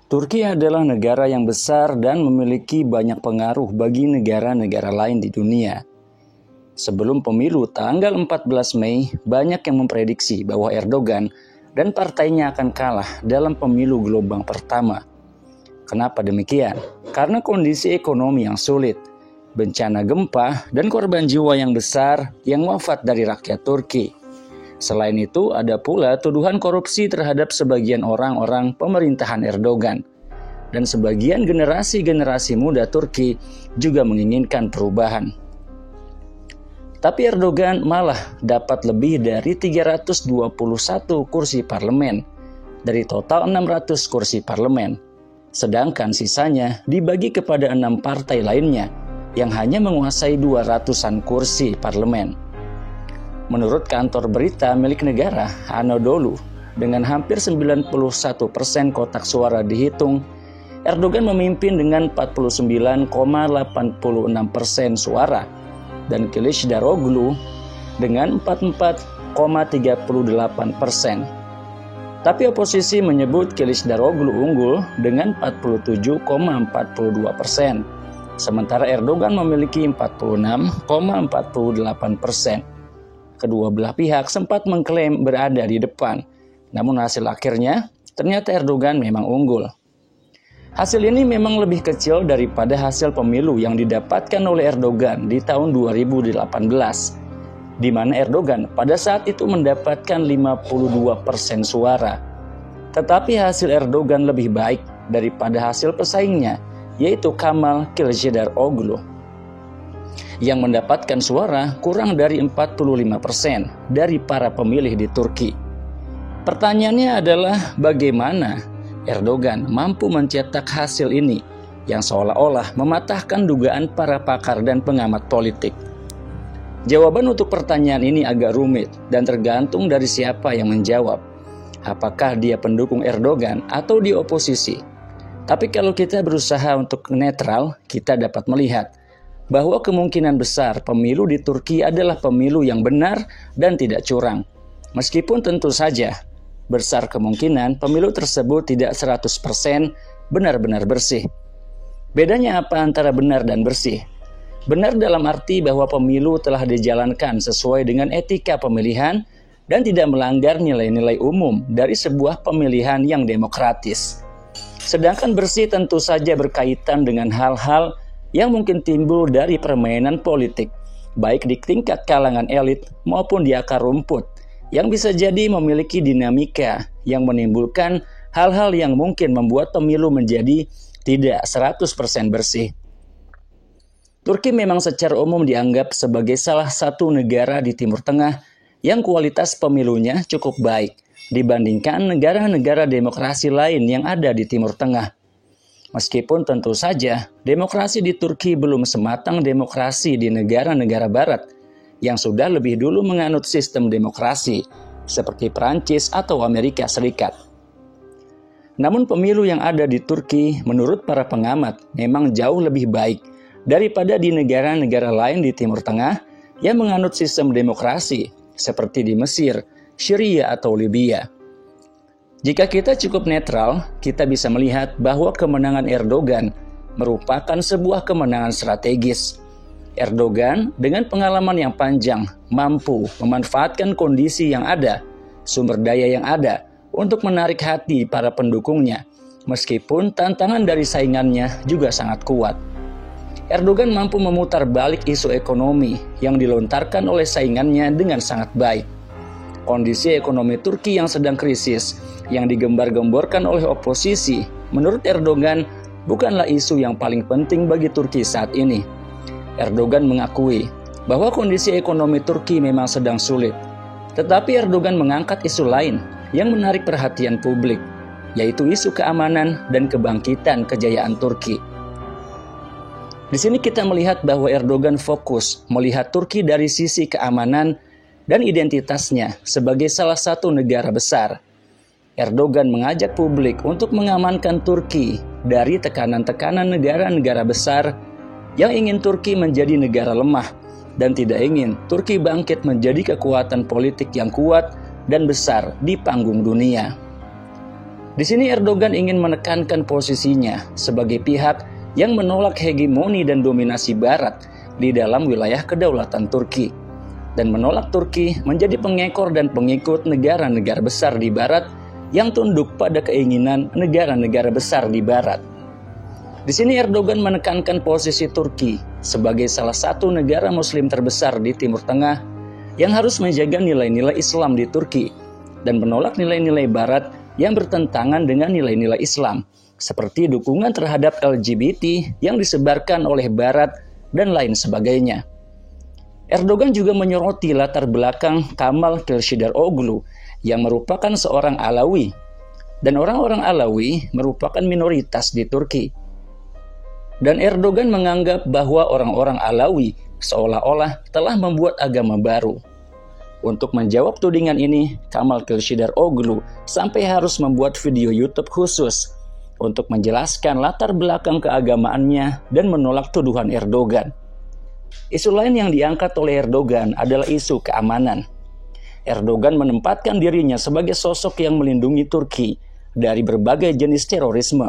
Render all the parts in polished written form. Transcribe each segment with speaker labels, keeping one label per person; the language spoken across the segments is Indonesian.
Speaker 1: Turki adalah negara yang besar dan memiliki banyak pengaruh bagi negara-negara lain di dunia. Sebelum pemilu tanggal 14 Mei, banyak yang memprediksi bahwa Erdogan dan partainya akan kalah dalam pemilu gelombang pertama. Kenapa demikian? Karena kondisi ekonomi yang sulit, bencana gempa, dan korban jiwa yang besar yang wafat dari rakyat Turki. Selain itu, ada pula tuduhan korupsi terhadap sebagian orang-orang pemerintahan Erdogan. Dan sebagian generasi-generasi muda Turki juga menginginkan perubahan. Tapi Erdogan malah dapat lebih dari 321 kursi parlemen dari total 600 kursi parlemen. Sedangkan sisanya dibagi kepada 6 partai lainnya yang hanya menguasai 200-an kursi parlemen. Menurut kantor berita milik negara Anadolu, dengan hampir 91% kotak suara dihitung, Erdogan memimpin dengan 49,86% suara dan Kılıçdaroğlu dengan 44,38%. Tapi oposisi menyebut Kılıçdaroğlu unggul dengan 47,42%, sementara Erdogan memiliki 46,48%. Kedua belah pihak sempat mengklaim berada di depan, namun hasil akhirnya ternyata Erdogan memang unggul. Hasil ini memang lebih kecil daripada hasil pemilu yang didapatkan oleh Erdogan di tahun 2018, di mana Erdogan pada saat itu mendapatkan 52% suara. Tetapi hasil Erdogan lebih baik daripada hasil pesaingnya, yaitu Kemal Kılıçdaroğlu, yang mendapatkan suara kurang dari 45% dari para pemilih di Turki. Pertanyaannya adalah bagaimana Erdogan mampu mencetak hasil ini yang seolah-olah mematahkan dugaan para pakar dan pengamat politik. Jawaban untuk pertanyaan ini agak rumit dan tergantung dari siapa yang menjawab. Apakah dia pendukung Erdogan atau di oposisi? Tapi kalau kita berusaha untuk netral, kita dapat melihat bahwa kemungkinan besar pemilu di Turki adalah pemilu yang benar dan tidak curang. Meskipun tentu saja besar kemungkinan pemilu tersebut tidak 100% benar-benar bersih. Bedanya apa antara benar dan bersih? Benar dalam arti bahwa pemilu telah dijalankan sesuai dengan etika pemilihan dan tidak melanggar nilai-nilai umum dari sebuah pemilihan yang demokratis. Sedangkan bersih tentu saja berkaitan dengan hal-hal yang mungkin timbul dari permainan politik, baik di tingkat kalangan elit maupun di akar rumput, yang bisa jadi memiliki dinamika yang menimbulkan hal-hal yang mungkin membuat pemilu menjadi tidak 100% bersih. Turki memang secara umum dianggap sebagai salah satu negara di Timur Tengah yang kualitas pemilunya cukup baik dibandingkan negara-negara demokrasi lain yang ada di Timur Tengah. Meskipun tentu saja demokrasi di Turki belum sematang demokrasi di negara-negara barat yang sudah lebih dulu menganut sistem demokrasi seperti Perancis atau Amerika Serikat. Namun pemilu yang ada di Turki menurut para pengamat memang jauh lebih baik daripada di negara-negara lain di Timur Tengah yang menganut sistem demokrasi seperti di Mesir, Syria atau Libya. Jika kita cukup netral, kita bisa melihat bahwa kemenangan Erdogan merupakan sebuah kemenangan strategis. Erdogan dengan pengalaman yang panjang mampu memanfaatkan kondisi yang ada, sumber daya yang ada untuk menarik hati para pendukungnya, meskipun tantangan dari saingannya juga sangat kuat. Erdogan mampu memutar balik isu ekonomi yang dilontarkan oleh saingannya dengan sangat baik. Kondisi ekonomi Turki yang sedang krisis, yang digembar-gemborkan oleh oposisi, menurut Erdogan bukanlah isu yang paling penting bagi Turki saat ini. Erdogan mengakui bahwa kondisi ekonomi Turki memang sedang sulit. Tetapi Erdogan mengangkat isu lain yang menarik perhatian publik, yaitu isu keamanan dan kebangkitan kejayaan Turki. Di sini kita melihat bahwa Erdogan fokus melihat Turki dari sisi keamanan dan identitasnya sebagai salah satu negara besar. Erdogan mengajak publik untuk mengamankan Turki dari tekanan-tekanan negara-negara besar yang ingin Turki menjadi negara lemah dan tidak ingin Turki bangkit menjadi kekuatan politik yang kuat dan besar di panggung dunia. Di sini Erdogan ingin menekankan posisinya sebagai pihak yang menolak hegemoni dan dominasi Barat di dalam wilayah kedaulatan Turki, dan menolak Turki menjadi pengekor dan pengikut negara-negara besar di Barat yang tunduk pada keinginan negara-negara besar di Barat. Di sini Erdogan menekankan posisi Turki sebagai salah satu negara Muslim terbesar di Timur Tengah yang harus menjaga nilai-nilai Islam di Turki dan menolak nilai-nilai Barat yang bertentangan dengan nilai-nilai Islam, seperti dukungan terhadap LGBT yang disebarkan oleh Barat dan lain sebagainya. Erdogan juga menyoroti latar belakang Kemal Kılıçdaroğlu yang merupakan seorang Alawi, dan orang-orang Alawi merupakan minoritas di Turki. Dan Erdogan menganggap bahwa orang-orang Alawi seolah-olah telah membuat agama baru. Untuk menjawab tudingan ini, Kemal Kılıçdaroğlu sampai harus membuat video YouTube khusus untuk menjelaskan latar belakang keagamaannya dan menolak tuduhan Erdogan. Isu lain yang diangkat oleh Erdogan adalah isu keamanan. Erdogan menempatkan dirinya sebagai sosok yang melindungi Turki dari berbagai jenis terorisme,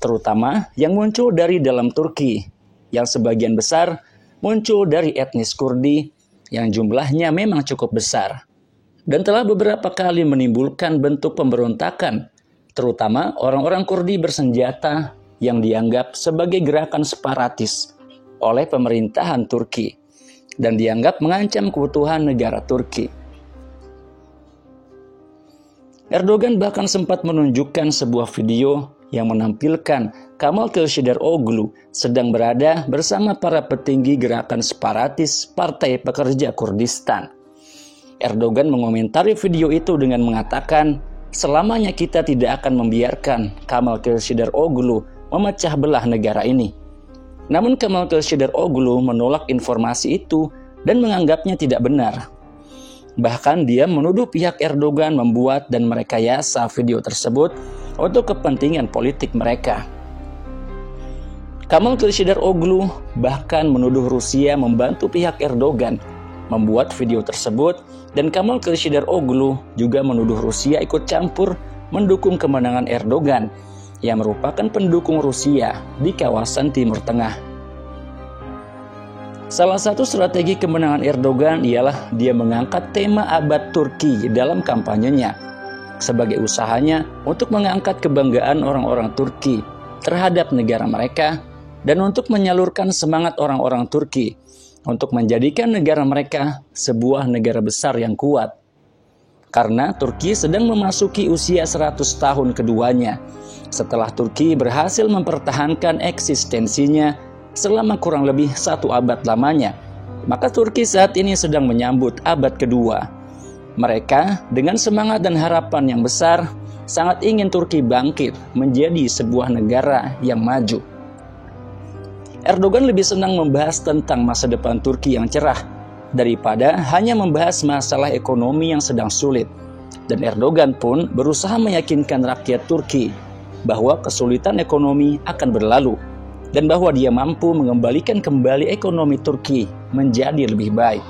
Speaker 1: terutama yang muncul dari dalam Turki, yang sebagian besar muncul dari etnis Kurdi, yang jumlahnya memang cukup besar, dan telah beberapa kali menimbulkan bentuk pemberontakan, terutama orang-orang Kurdi bersenjata yang dianggap sebagai gerakan separatis oleh pemerintahan Turki, dan dianggap mengancam keutuhan negara Turki. Erdogan bahkan sempat menunjukkan sebuah video yang menampilkan Kemal Kılıçdaroğlu sedang berada bersama para petinggi gerakan separatis Partai Pekerja Kurdistan. Erdogan mengomentari video itu dengan mengatakan, selamanya kita tidak akan membiarkan Kemal Kılıçdaroğlu memecah belah negara ini. Namun Kemal Kılıçdaroğlu menolak informasi itu dan menganggapnya tidak benar. Bahkan dia menuduh pihak Erdogan membuat dan merekayasa video tersebut untuk kepentingan politik mereka. Kemal Kılıçdaroğlu bahkan menuduh Rusia membantu pihak Erdogan membuat video tersebut, dan Kemal Kılıçdaroğlu juga menuduh Rusia ikut campur mendukung kemenangan Erdogan yang merupakan pendukung Rusia di kawasan Timur Tengah. Salah satu strategi kemenangan Erdogan ialah dia mengangkat tema abad Turki dalam kampanyenya sebagai usahanya untuk mengangkat kebanggaan orang-orang Turki terhadap negara mereka dan untuk menyalurkan semangat orang-orang Turki untuk menjadikan negara mereka sebuah negara besar yang kuat. Karena Turki sedang memasuki usia 100 tahun keduanya setelah Turki berhasil mempertahankan eksistensinya selama kurang lebih 1 abad lamanya, maka Turki saat ini sedang menyambut abad kedua. Mereka dengan semangat dan harapan yang besar sangat ingin Turki bangkit menjadi sebuah negara yang maju. Erdogan lebih senang membahas tentang masa depan Turki yang cerah daripada hanya membahas masalah ekonomi yang sedang sulit. Dan Erdogan pun berusaha meyakinkan rakyat Turki bahwa kesulitan ekonomi akan berlalu dan bahwa dia mampu mengembalikan kembali ekonomi Turki menjadi lebih baik.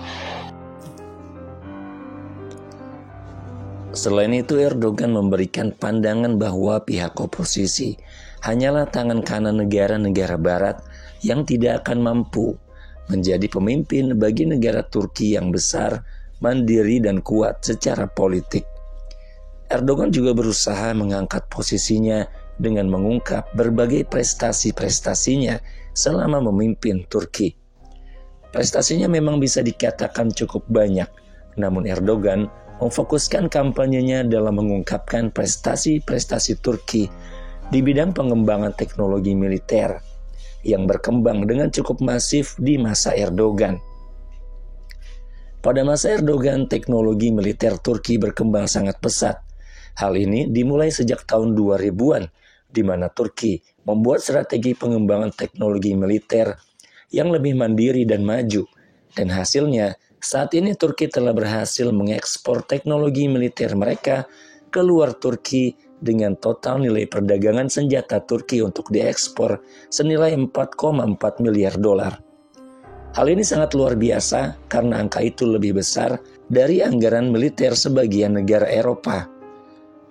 Speaker 2: Selain itu, Erdogan memberikan pandangan bahwa pihak oposisi hanyalah tangan kanan negara-negara Barat yang tidak akan mampu menjadi pemimpin bagi negara Turki yang besar, mandiri, dan kuat secara politik. Erdogan juga berusaha mengangkat posisinya dengan mengungkap berbagai prestasi-prestasinya selama memimpin Turki. Prestasinya memang bisa dikatakan cukup banyak, namun Erdogan memfokuskan kampanyenya dalam mengungkapkan prestasi-prestasi Turki di bidang pengembangan teknologi militer yang berkembang dengan cukup masif di masa Erdogan. Pada masa Erdogan, teknologi militer Turki berkembang sangat pesat. Hal ini dimulai sejak tahun 2000-an, di mana Turki membuat strategi pengembangan teknologi militer yang lebih mandiri dan maju. Dan hasilnya, saat ini Turki telah berhasil mengekspor teknologi militer mereka ke luar Turki dengan total nilai perdagangan senjata Turki untuk diekspor senilai 4,4 miliar dolar. Hal ini sangat luar biasa karena angka itu lebih besar dari anggaran militer sebagian negara Eropa.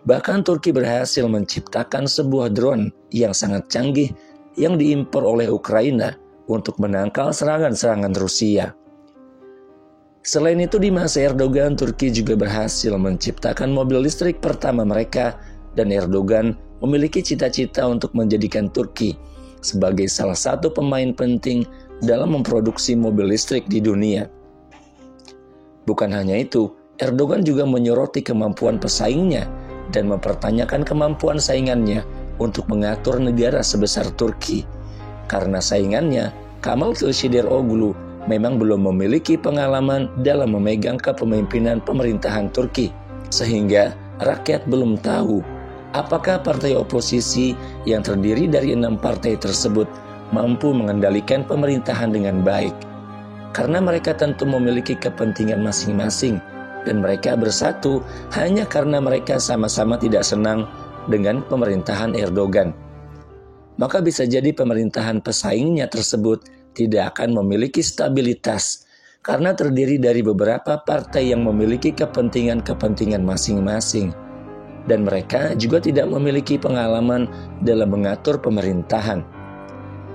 Speaker 2: Bahkan Turki berhasil menciptakan sebuah drone yang sangat canggih yang diimpor oleh Ukraina untuk menangkal serangan-serangan Rusia. Selain itu, di masa Erdogan, Turki juga berhasil menciptakan mobil listrik pertama mereka, dan Erdogan memiliki cita-cita untuk menjadikan Turki sebagai salah satu pemain penting dalam memproduksi mobil listrik di dunia. Bukan hanya itu, Erdogan juga menyoroti kemampuan pesaingnya dan mempertanyakan kemampuan saingannya untuk mengatur negara sebesar Turki. Karena saingannya, Kemal Kılıçdaroğlu, memang belum memiliki pengalaman dalam memegang kepemimpinan pemerintahan Turki, sehingga rakyat belum tahu apakah partai oposisi yang terdiri dari 6 partai tersebut mampu mengendalikan pemerintahan dengan baik. Karena mereka tentu memiliki kepentingan masing-masing, dan mereka bersatu hanya karena mereka sama-sama tidak senang dengan pemerintahan Erdogan. Maka bisa jadi pemerintahan pesaingnya tersebut tidak akan memiliki stabilitas karena terdiri dari beberapa partai yang memiliki kepentingan-kepentingan masing-masing, dan mereka juga tidak memiliki pengalaman dalam mengatur pemerintahan.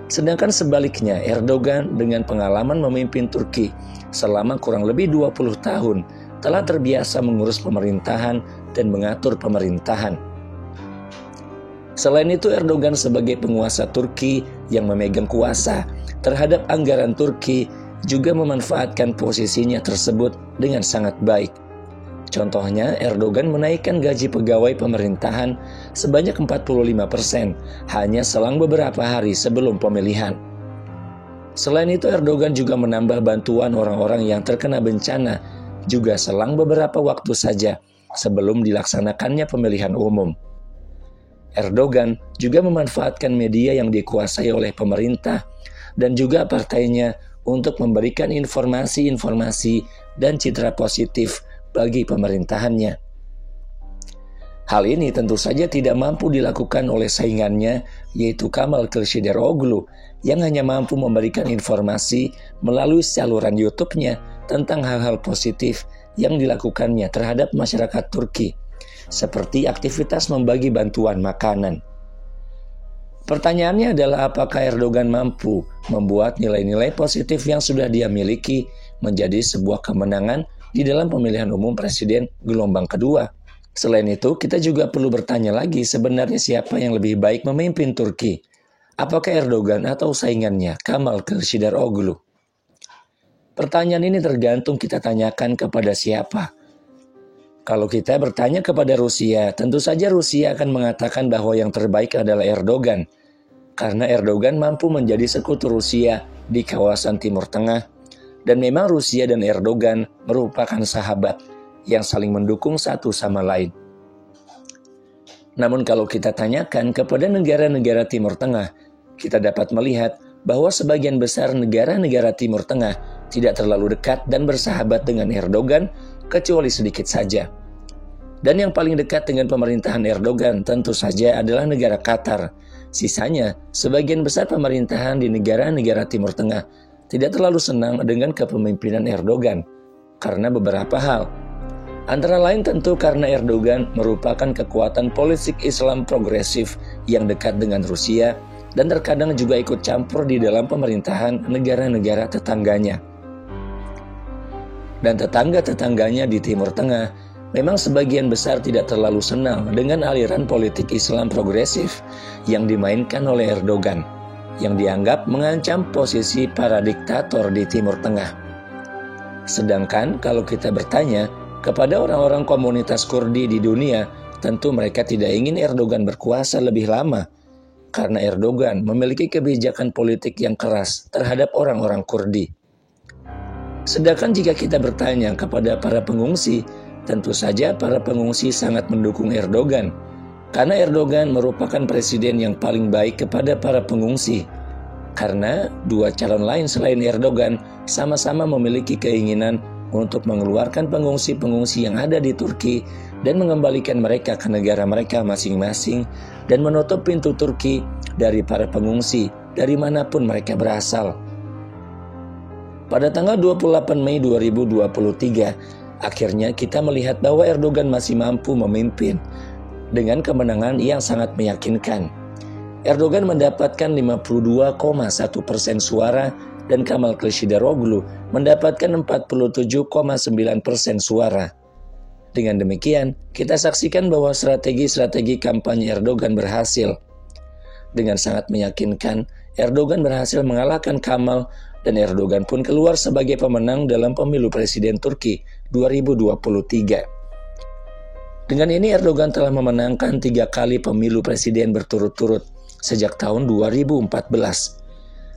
Speaker 2: Sedangkan sebaliknya, Erdogan dengan pengalaman memimpin Turki selama kurang lebih 20 tahun telah terbiasa mengurus pemerintahan dan mengatur pemerintahan. Selain itu, Erdogan sebagai penguasa Turki yang memegang kuasa terhadap anggaran Turki juga memanfaatkan posisinya tersebut dengan sangat baik. Contohnya, Erdogan menaikkan gaji pegawai pemerintahan sebanyak 45% hanya selang beberapa hari sebelum pemilihan. Selain itu, Erdogan juga menambah bantuan orang-orang yang terkena bencana juga selang beberapa waktu saja sebelum dilaksanakannya pemilihan umum. Erdogan juga memanfaatkan media yang dikuasai oleh pemerintah dan juga partainya untuk memberikan informasi-informasi dan citra positif bagi pemerintahannya. Hal ini tentu saja tidak mampu dilakukan oleh saingannya, yaitu Kemal Kılıçdaroğlu, yang hanya mampu memberikan informasi melalui saluran YouTube-nya tentang hal-hal positif yang dilakukannya terhadap masyarakat Turki, seperti aktivitas membagi bantuan makanan. Pertanyaannya adalah apakah Erdogan mampu membuat nilai-nilai positif yang sudah dia miliki menjadi sebuah kemenangan di dalam pemilihan umum presiden gelombang kedua. Selain itu, kita juga perlu bertanya lagi sebenarnya siapa yang lebih baik memimpin Turki. Apakah Erdogan atau saingannya Kemal Kılıçdaroğlu? Pertanyaan ini tergantung kita tanyakan kepada siapa. Kalau kita bertanya kepada Rusia, tentu saja Rusia akan mengatakan bahwa yang terbaik adalah Erdogan. Karena Erdogan mampu menjadi sekutu Rusia di kawasan Timur Tengah. Dan memang Rusia dan Erdogan merupakan sahabat yang saling mendukung satu sama lain. Namun kalau kita tanyakan kepada negara-negara Timur Tengah, kita dapat melihat bahwa sebagian besar negara-negara Timur Tengah tidak terlalu dekat dan bersahabat dengan Erdogan, kecuali sedikit saja. Dan yang paling dekat dengan pemerintahan Erdogan tentu saja adalah negara Qatar. Sisanya, sebagian besar pemerintahan di negara-negara Timur Tengah tidak terlalu senang dengan kepemimpinan Erdogan karena beberapa hal. Antara lain tentu karena Erdogan merupakan kekuatan politik Islam progresif yang dekat dengan Rusia dan terkadang juga ikut campur di dalam pemerintahan negara-negara tetangganya. Dan tetangga-tetangganya di Timur Tengah memang sebagian besar tidak terlalu senang dengan aliran politik Islam progresif yang dimainkan oleh Erdogan, yang dianggap mengancam posisi para diktator di Timur Tengah. Sedangkan kalau kita bertanya kepada orang-orang komunitas Kurdi di dunia, tentu mereka tidak ingin Erdogan berkuasa lebih lama, karena Erdogan memiliki kebijakan politik yang keras terhadap orang-orang Kurdi. Sedangkan jika kita bertanya kepada para pengungsi, tentu saja para pengungsi sangat mendukung Erdogan, karena Erdogan merupakan presiden yang paling baik kepada para pengungsi. Karena dua calon lain selain Erdogan sama-sama memiliki keinginan untuk mengeluarkan pengungsi-pengungsi yang ada di Turki dan mengembalikan mereka ke negara mereka masing-masing dan menutup pintu Turki dari para pengungsi dari manapun mereka berasal. Pada tanggal 28 Mei 2023, akhirnya kita melihat bahwa Erdogan masih mampu memimpin dengan kemenangan yang sangat meyakinkan. Erdogan mendapatkan 52,1% suara dan Kemal Kılıçdaroğlu mendapatkan 47,9% suara. Dengan demikian, kita saksikan bahwa strategi-strategi kampanye Erdogan berhasil. Dengan sangat meyakinkan, Erdogan berhasil mengalahkan Kemal dan Erdogan pun keluar sebagai pemenang dalam pemilu presiden Turki 2023. Dengan ini Erdogan telah memenangkan 3 kali pemilu presiden berturut-turut sejak tahun 2014.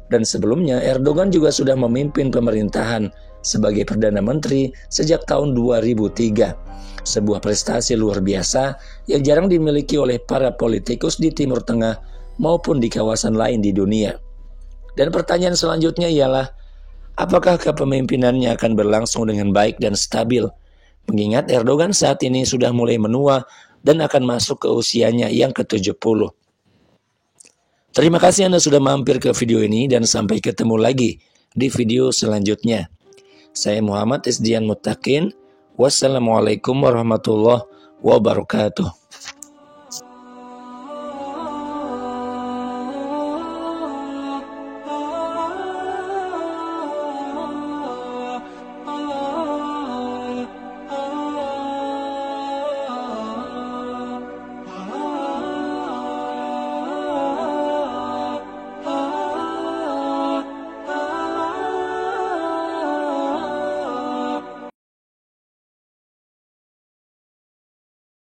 Speaker 2: Dan sebelumnya Erdogan juga sudah memimpin pemerintahan sebagai Perdana Menteri sejak tahun 2003. Sebuah prestasi luar biasa yang jarang dimiliki oleh para politikus di Timur Tengah maupun di kawasan lain di dunia. Dan pertanyaan selanjutnya ialah, apakah kepemimpinannya akan berlangsung dengan baik dan stabil? Mengingat Erdogan saat ini sudah mulai menua dan akan masuk ke usianya yang ke-70. Terima kasih Anda sudah mampir ke video ini dan sampai ketemu lagi di video selanjutnya. Saya Muhammad Isdian Muttaqin. Wassalamualaikum warahmatullahi wabarakatuh.